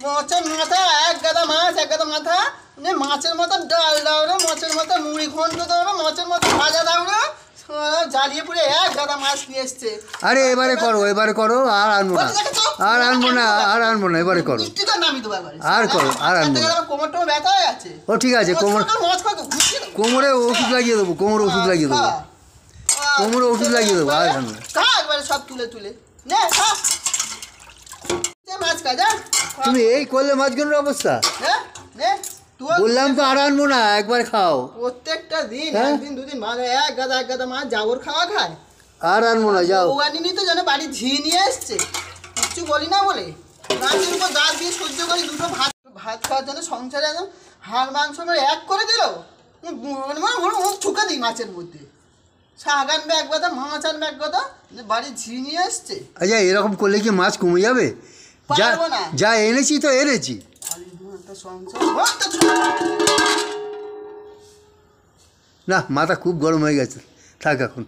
মাছের মাথা এক গাদা মাছ, এক গাদা মাথা, মাছের মতো ডাল দাও রে, মাছের মতো মুড়ি ঘন্ট দাও রে, মাছের মতো ভাজা দাও রে, জ্বালিয়ে পুড়ে এক গাদা মাছ নিয়ে এসছে। আরে এবারে করো, এবারে করো, আর আনবো না, আর আনবো না, আর আনবো না, এবারে করো, আর করো, আর আনবো না। কোমরটা ব্যথা হয়ে আছে। ও ঠিক আছে, কোমরে ওষুধ লাগিয়ে দেবো, কোমরে ওষুধ লাগিয়ে দেবো, কোমরে ওষুধ লাগিয়ে দেবো, আর আনবো না। একবারে সব তুলে তুলে নে মাছ কাজা। তুমি এই করলে মাছগুলোর অবস্থা। বললাম তো আর আনবো না, একবার খাও। প্রত্যেকটা দিন একদিন দুদিন মাছ, এক গাদা মাছ জাবর খাওয়া খায়। আর আনবো না, যাও। ওয়ানিনি তো যেন বাড়ি ঝি নিয়ে এসছে, কিচ্ছু বলি না বলে মাছের উপর দাঁত দিয়ে সহ্য করি। দুটো ভাত খাওয়ার জন্য সংসারে একদম হাড় মাংস এক করে দিল, মুখ ছুকে দিই মাছের মধ্যে। শাক আনবে এক কথা, মাছ আনবে এক কথা, বাড়ি ঝি নিয়ে এসছে। আচ্ছা এরকম করলে কি মাছ কমে যাবে? যা যা এনেছি তো এনেছি। না মাথা খুব গরম হয়ে গেছে, থাক এখন।